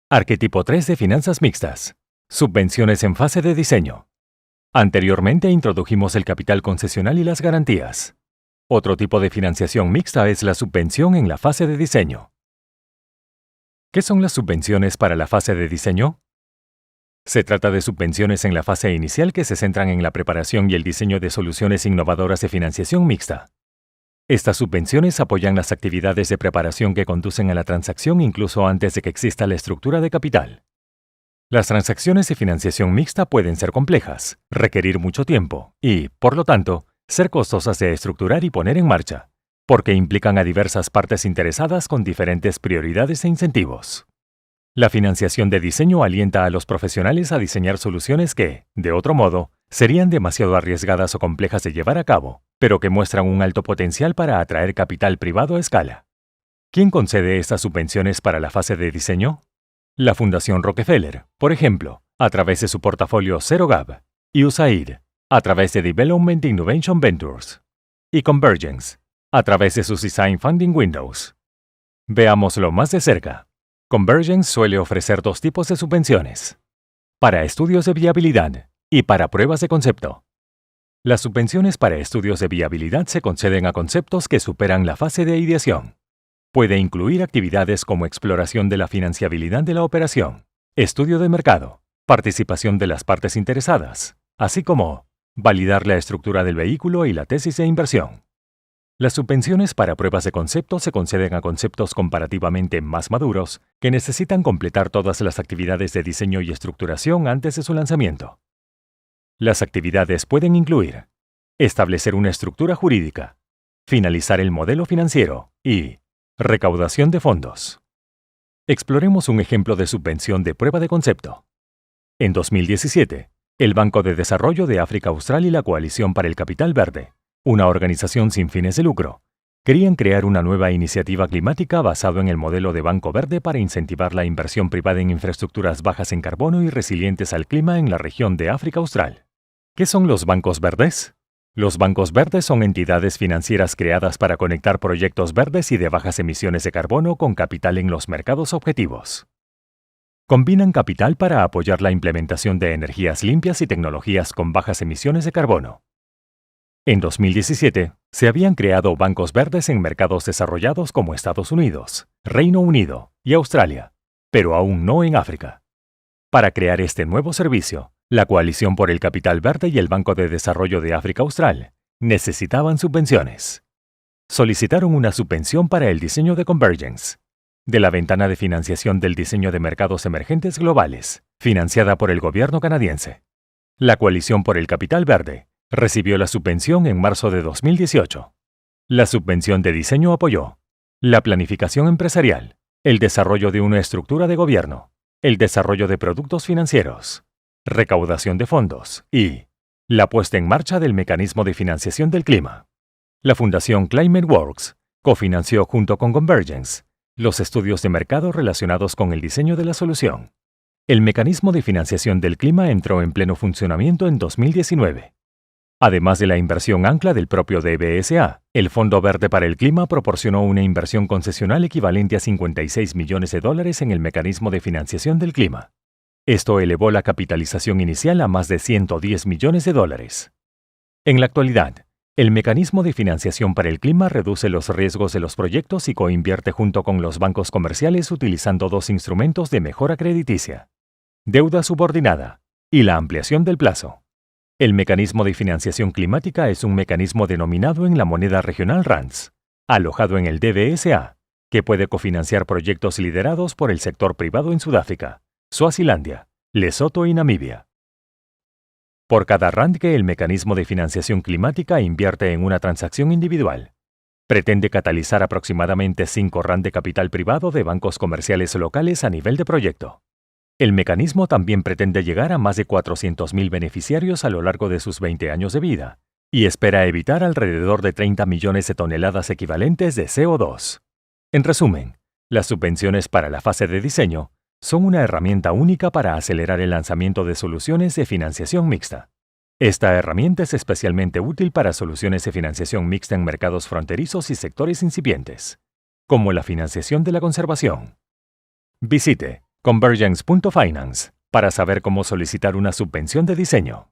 Arquetipo 3 de finanzas mixtas. Subvenciones en fase de diseño. Anteriormente introdujimos el capital concesional y las garantías. Otro tipo de financiación mixta es la subvención en la fase de diseño. ¿Qué son las subvenciones para la fase de diseño? Se trata de subvenciones en la fase inicial que se centran en la preparación y el diseño de soluciones innovadoras de financiación mixta. Estas subvenciones apoyan las actividades de preparación que conducen a la transacción incluso antes de que exista la estructura de capital. Las transacciones de financiación mixta pueden ser complejas, requerir mucho tiempo y, por lo tanto, ser costosas de estructurar y poner en marcha, porque implican a diversas partes interesadas con diferentes prioridades e incentivos. La financiación de diseño alienta a los profesionales a diseñar soluciones que, de otro modo, serían demasiado arriesgadas o complejas de llevar a cabo, pero que muestran un alto potencial para atraer capital privado a escala. ¿Quién concede estas subvenciones para la fase de diseño? La Fundación Rockefeller, por ejemplo, a través de su portafolio Zero Gap, y USAID, a través de Development Innovation Ventures, y Convergence, a través de sus Design Funding Windows. Veámoslo más de cerca. Convergence suele ofrecer dos tipos de subvenciones: para estudios de viabilidad y para pruebas de concepto. Las subvenciones para estudios de viabilidad se conceden a conceptos que superan la fase de ideación. Puede incluir actividades como exploración de la financiabilidad de la operación, estudio de mercado, participación de las partes interesadas, así como validar la estructura del vehículo y la tesis de inversión. Las subvenciones para pruebas de concepto se conceden a conceptos comparativamente más maduros que necesitan completar todas las actividades de diseño y estructuración antes de su lanzamiento. Las actividades pueden incluir establecer una estructura jurídica, finalizar el modelo financiero y recaudación de fondos. Exploremos un ejemplo de subvención de prueba de concepto. En 2017, el Banco de Desarrollo de África Austral y la Coalición para el Capital Verde, una organización sin fines de lucro, querían crear una nueva iniciativa climática basada en el modelo de Banco Verde para incentivar la inversión privada en infraestructuras bajas en carbono y resilientes al clima en la región de África Austral. ¿Qué son los bancos verdes? Los bancos verdes son entidades financieras creadas para conectar proyectos verdes y de bajas emisiones de carbono con capital en los mercados objetivos. Combinan capital para apoyar la implementación de energías limpias y tecnologías con bajas emisiones de carbono. En 2017, se habían creado bancos verdes en mercados desarrollados como Estados Unidos, Reino Unido y Australia, pero aún no en África. Para crear este nuevo servicio, la Coalición por el Capital Verde y el Banco de Desarrollo de África Austral necesitaban subvenciones. Solicitaron una subvención para el diseño de Convergence, de la ventana de financiación del diseño de mercados emergentes globales, financiada por el gobierno canadiense. La Coalición por el Capital Verde recibió la subvención en marzo de 2018. La subvención de diseño apoyó la planificación empresarial, el desarrollo de una estructura de gobierno, el desarrollo de productos financieros, recaudación de fondos y la puesta en marcha del mecanismo de financiación del clima. La Fundación Climate Works cofinanció junto con Convergence los estudios de mercado relacionados con el diseño de la solución. El mecanismo de financiación del clima entró en pleno funcionamiento en 2019. Además de la inversión ancla del propio DBSA, el Fondo Verde para el Clima proporcionó una inversión concesional equivalente a $56 millones en el mecanismo de financiación del clima. Esto elevó la capitalización inicial a más de $110 millones. En la actualidad, el mecanismo de financiación para el clima reduce los riesgos de los proyectos y coinvierte junto con los bancos comerciales utilizando dos instrumentos de mejora crediticia: deuda subordinada y la ampliación del plazo. El mecanismo de financiación climática es un mecanismo denominado en la moneda regional RANDS, alojado en el DBSA, que puede cofinanciar proyectos liderados por el sector privado en Sudáfrica, Suazilandia, Lesoto y Namibia. Por cada RAND que el mecanismo de financiación climática invierte en una transacción individual, pretende catalizar aproximadamente 5 RAND de capital privado de bancos comerciales locales a nivel de proyecto. El mecanismo también pretende llegar a más de 400.000 beneficiarios a lo largo de sus 20 años de vida y espera evitar alrededor de 30 millones de toneladas equivalentes de CO2. En resumen, las subvenciones para la fase de diseño son una herramienta única para acelerar el lanzamiento de soluciones de financiación mixta. Esta herramienta es especialmente útil para soluciones de financiación mixta en mercados fronterizos y sectores incipientes, como la financiación de la conservación. Visite Convergence.finance para saber cómo solicitar una subvención de diseño.